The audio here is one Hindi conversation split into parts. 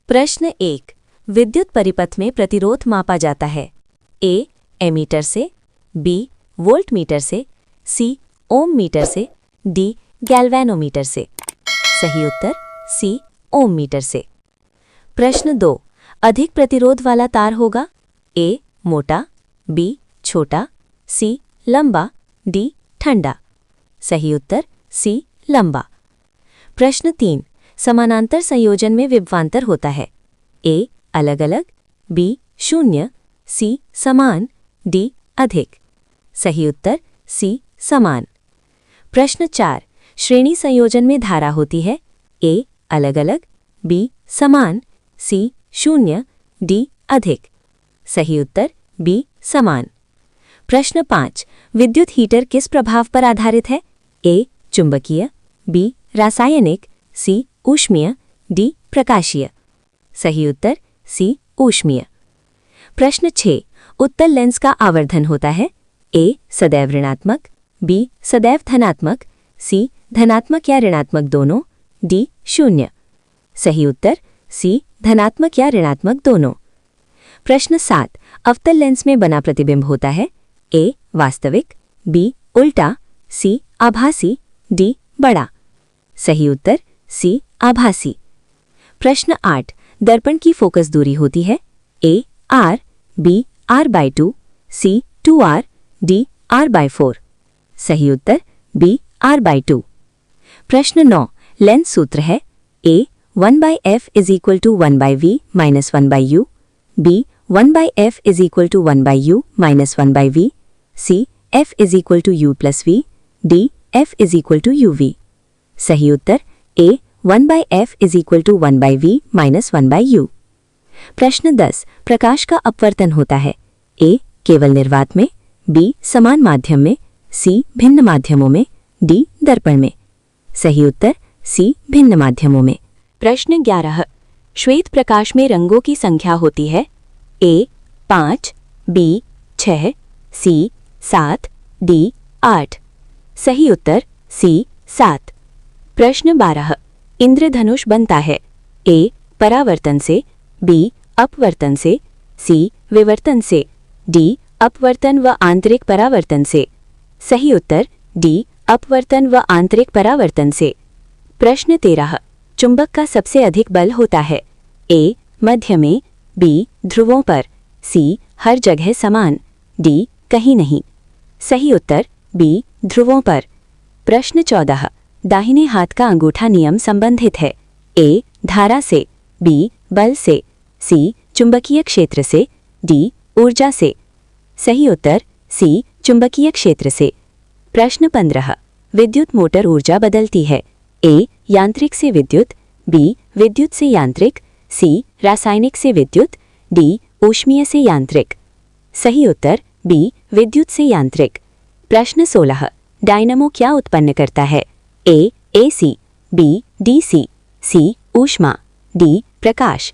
प्रश्न 1। विद्युत परिपथ में प्रतिरोध मापा जाता है। ए एमीटर से, बी वोल्टमीटर से, सी ओम मीटर से, डी गैल्वेनोमीटर से। सही उत्तर सी ओम मीटर से। प्रश्न 2। अधिक प्रतिरोध वाला तार होगा। ए मोटा, बी छोटा, सी लंबा, डी ठंडा। सही उत्तर सी लंबा। प्रश्न 3। समानांतर संयोजन में विभवांतर होता है। ए अलग अलग, बी शून्य, सी समान, डी अधिक। सही उत्तर सी समान। प्रश्न 4। श्रेणी संयोजन में धारा होती है। ए अलग अलग, बी समान, सी शून्य, डी अधिक। सही उत्तर बी समान। प्रश्न 5। विद्युत हीटर किस प्रभाव पर आधारित है। ए चुंबकीय, बी रासायनिक, सी ऊष्मीय, डी प्रकाशीय। सही उत्तर सी ऊष्मीय। प्रश्न 6। उत्तल लेंस का आवर्धन होता है। ए सदैव ऋणात्मक, बी सदैव धनात्मक, सी धनात्मक या ऋणात्मक दोनों, डी शून्य। सही उत्तर सी धनात्मक या ऋणात्मक दोनों। प्रश्न 7। अवतल लेंस में बना प्रतिबिंब होता है। ए वास्तविक, बी उल्टा, सी आभासी, डी बड़ा। सही उत्तर सी आभासी। प्रश्न 8। दर्पण की फोकस दूरी होती है। A r, B r/2, C 2r, D r/4। सही उत्तर बी r/2। प्रश्न 9। लेंस सूत्र है। A 1/f = 1/v - 1/u, B 1/f = 1/u - 1/v, C f = u + v, D f = uv। सही उत्तर ए 1/f = 1/v - 1/u। प्रश्न 10। प्रकाश का अपवर्तन होता है। ए केवल निर्वात में, बी समान माध्यम में, सी भिन्न माध्यमों में, डी दर्पण में। सही उत्तर सी भिन्न माध्यमों में। प्रश्न 11। श्वेत प्रकाश में रंगों की संख्या होती है। ए 5, बी 6, सी 7, डी 8। सही उत्तर सी 7। प्रश्न 12। इंद्रधनुष बनता है। ए परावर्तन से, बी अपवर्तन से, सी विवर्तन से, डी अपवर्तन व आंतरिक परावर्तन से। सही उत्तर डी अपवर्तन व आंतरिक परावर्तन से। प्रश्न 13। चुंबक का सबसे अधिक बल होता है। ए मध्य में, बी ध्रुवों पर, सी हर जगह समान, डी कहीं नहीं। सही उत्तर बी ध्रुवों पर। प्रश्न 14। दाहिने हाथ का अंगूठा नियम संबंधित है। ए धारा से, बी बल से, सी चुंबकीय क्षेत्र से, डी ऊर्जा से। सही उत्तर सी चुंबकीय क्षेत्र से। प्रश्न 15। विद्युत मोटर ऊर्जा बदलती है। ए यांत्रिक से विद्युत, बी विद्युत से यांत्रिक, सी रासायनिक से विद्युत, डी ऊष्मीय से यांत्रिक। सही उत्तर बी विद्युत से यांत्रिक। प्रश्न 16। डायनमो क्या उत्पन्न करता है। ए एसी, बी डीसी, सी ऊष्मा, डी प्रकाश।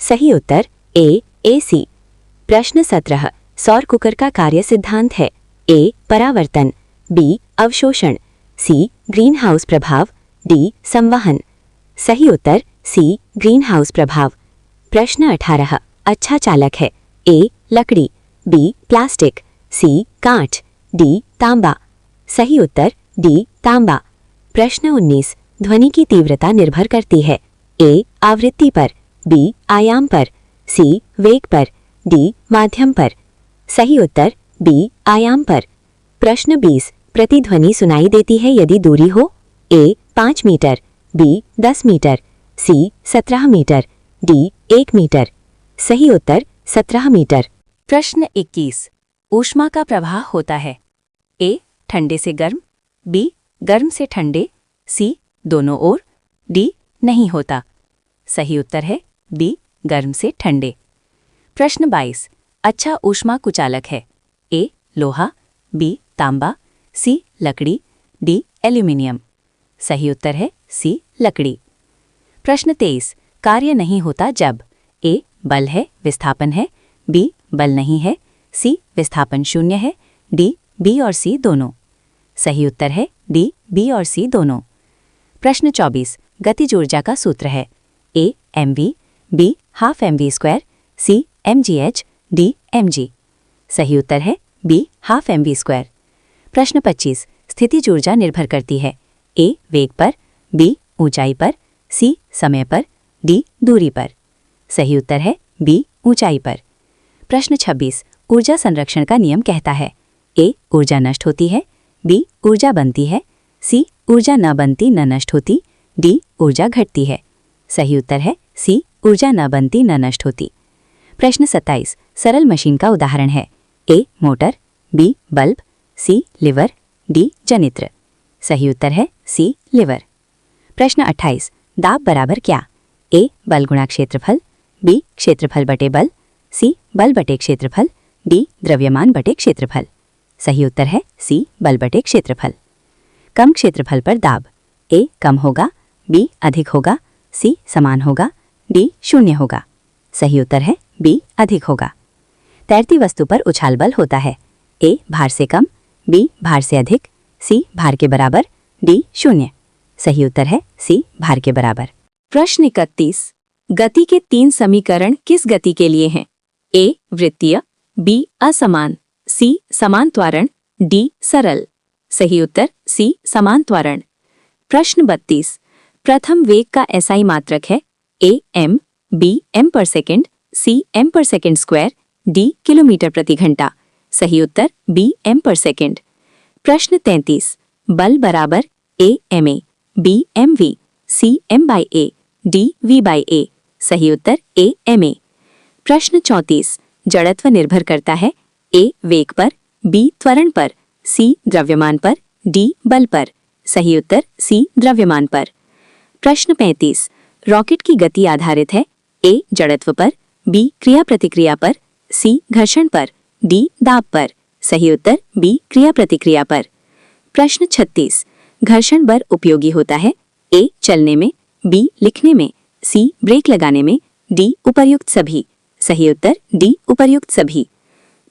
सही उत्तर ए एसी। प्रश्न 17। सौर कुकर का कार्य सिद्धांत है। ए परावर्तन, बी अवशोषण, सी ग्रीन हाउस प्रभाव, डी संवहन। सही उत्तर सी ग्रीन हाउस प्रभाव। प्रश्न 18। अच्छा चालक है। ए लकड़ी, बी प्लास्टिक, सी कांच, डी तांबा। सही उत्तर डी तांबा। प्रश्न 19। ध्वनि की तीव्रता निर्भर करती है। ए आवृत्ति पर, बी आयाम पर, सी वेग पर, डी माध्यम पर। सही उत्तर बी आयाम पर। प्रश्न 20। प्रतिध्वनि सुनाई देती है यदि दूरी हो। ए 5 मीटर, बी 10 मीटर, सी 17 मीटर, डी 1 मीटर। सही उत्तर 17 मीटर। प्रश्न 21। ऊष्मा का प्रवाह होता है। ए ठंडे से गर्म, बी गर्म से ठंडे, सी दोनों ओर, डी नहीं होता। सही उत्तर है बी गर्म से ठंडे। प्रश्न 22। अच्छा ऊष्मा कुचालक है। ए लोहा, बी तांबा, सी लकड़ी, डी एल्यूमिनियम। सही उत्तर है सी लकड़ी। प्रश्न 23। कार्य नहीं होता जब। ए बल है विस्थापन है, बी बल नहीं है, सी विस्थापन शून्य है, डी बी और सी दोनों। सही उत्तर है डी बी और सी दोनों। प्रश्न 24। गतिज ऊर्जा का सूत्र है। ए mv, be half mv², C mgh, D mg। सही उत्तर है बी हाफ mv²। प्रश्न 25। स्थितिज ऊर्जा निर्भर करती है ए वेग पर, बी ऊंचाई पर, सी समय पर, डी दूरी पर। सही उत्तर है बी ऊंचाई पर। प्रश्न 26। ऊर्जा संरक्षण का नियम कहता है ए ऊर्जा नष्ट होती है, बी ऊर्जा बनती है, सी ऊर्जा न बनती न नष्ट होती, डी ऊर्जा घटती है। सही उत्तर है सी ऊर्जा न बनती न नष्ट होती। प्रश्न 27। सरल मशीन का उदाहरण है ए मोटर, बी बल्ब, सी लिवर, डी जनित्र। सही उत्तर है सी लिवर। प्रश्न 28। दाब बराबर क्या? ए बल गुणा क्षेत्रफल, बी क्षेत्रफल बटे बल, सी बल बटे क्षेत्रफल, डी द्रव्यमान बटे क्षेत्रफल। सही उत्तर है सी बल बटे क्षेत्रफल। कम क्षेत्रफल पर दाब ए कम होगा, बी अधिक होगा, सी समान होगा, डी शून्य होगा। सही उत्तर है बी अधिक होगा। तैरती वस्तु पर उछाल बल होता है ए भार से कम, बी भार से अधिक, सी भार के बराबर, डी शून्य। सही उत्तर है सी भार के बराबर। प्रश्न 31। गति के 3 समीकरण किस गति के लिए हैं? ए वृत्तीय, बी असमान, सी समान त्वरण, डी सरल। सही उत्तर सी समान त्वरण। प्रश्न 32। प्रथम वेग का एसआई मात्रक है A M, B M per second, C M per second square, D kilometre प्रति घंटा। सही उत्तर बी एम पर सेकेंड। प्रश्न 33। बल बराबर A M A, B M V, C M by A, D V by A. सही उत्तर ए एम ए। प्रश्न 34। जड़त्व निर्भर करता है ए वेग पर, बी त्वरण पर, सी द्रव्यमान पर, डी बल पर। सही उत्तर सी द्रव्यमान पर। प्रश्न 35। रॉकेट की गति आधारित है ए जड़त्व पर, बी क्रिया प्रतिक्रिया पर, सी घर्षण पर, डी दाब पर। सही उत्तर बी क्रिया प्रतिक्रिया पर। प्रश्न 36। घर्षण बल उपयोगी होता है ए चलने में, बी लिखने में, सी ब्रेक लगाने में, डी उपर्युक्त सभी। सही उत्तर डी उपर्युक्त सभी।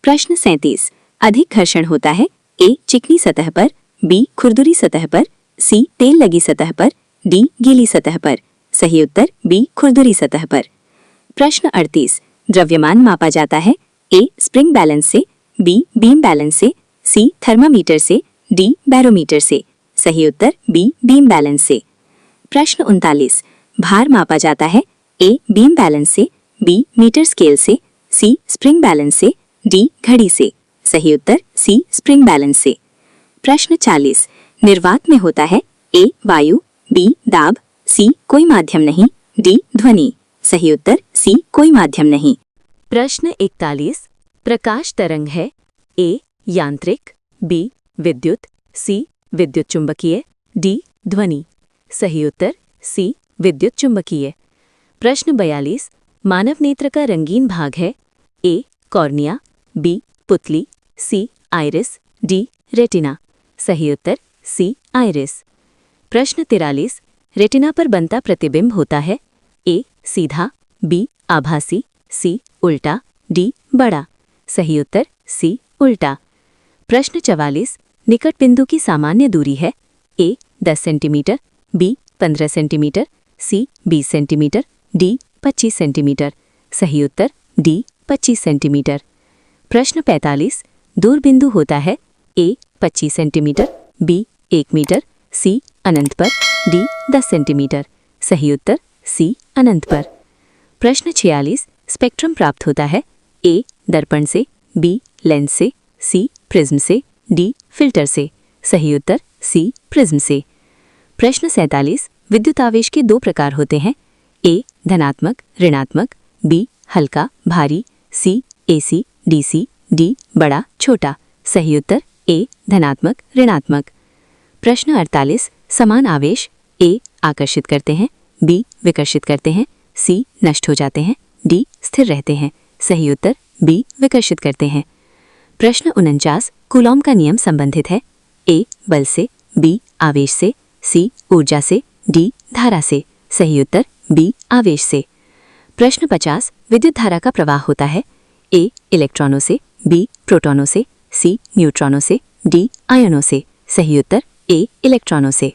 प्रश्न 37। अधिक घर्षण होता है ए चिकनी सतह पर, बी खुरदुरी सतह पर, सी तेल लगी सतह पर, डी गीली सतह पर। सही उत्तर बी खुरदुरी सतह पर। प्रश्न 38। द्रव्यमान मापा जाता है ए स्प्रिंग बैलेंस से, बी बीम बैलेंस से, सी थर्मामीटर से, डी बैरोमीटर से। सही उत्तर बी बीम बैलेंस से। प्रश्न 39। भार मापा जाता है ए बीम बैलेंस से, बी मीटर स्केल से, सी स्प्रिंग बैलेंस से, डी घड़ी से। सही उत्तर सी स्प्रिंग बैलेंस से। प्रश्न 40। निर्वात में होता है ए वायु, बी दाब, सी कोई माध्यम नहीं, डी ध्वनि। सही उत्तर सी कोई माध्यम नहीं। प्रश्न 41। प्रकाश तरंग है ए यांत्रिक, बी विद्युत, सी विद्युत चुंबकीय, डी ध्वनि। सही उत्तर सी विद्युत चुंबकीय। प्रश्न 42। मानव नेत्र का रंगीन भाग है ए कॉर्निया, बी पुतली, सी आइरिस, डी रेटिना। सही उत्तर सी आइरिस। प्रश्न 43। रेटिना पर बनता प्रतिबिंब होता है ए सीधा, बी आभासी, सी उल्टा, डी बड़ा। सही उत्तर सी उल्टा। प्रश्न 44। निकट बिंदु की सामान्य दूरी है ए 10 सेंटीमीटर, बी 15 सेंटीमीटर, सी 20 सेंटीमीटर, डी 25 सेंटीमीटर। सही उत्तर डी 25 सेंटीमीटर। प्रश्न 45। दूर बिंदु होता है ए 25 सेंटीमीटर, बी 1 मीटर, सी अनंत पर, डी 10 सेंटीमीटर। सही उत्तर सी अनंत पर। प्रश्न 46। स्पेक्ट्रम प्राप्त होता है ए दर्पण से, बी लेंस से, सी प्रिज्म से, डी फिल्टर से। सही उत्तर सी प्रिज्म से। प्रश्न 47। विद्युत आवेश के 2 प्रकार होते हैं ए धनात्मक ऋणात्मक, बी हल्का भारी, सी एसी डीसी, डी बड़ा छोटा। सही उत्तर ए धनात्मक ऋणात्मक। प्रश्न 48। समान आवेश ए आकर्षित करते हैं, बी विकर्षित करते हैं, सी नष्ट हो जाते हैं, डी स्थिर रहते हैं। सही उत्तर बी विकर्षित करते हैं। प्रश्न 49। कूलॉम का नियम संबंधित है ए बल से, बी आवेश से, सी ऊर्जा से, डी धारा से। सही उत्तर बी आवेश से। प्रश्न 50। विद्युत धारा का प्रवाह होता है ए इलेक्ट्रॉनों से, बी प्रोटॉनों से, सी न्यूट्रॉनों से, डी आयनों से। सही उत्तर ए इलेक्ट्रॉनों से।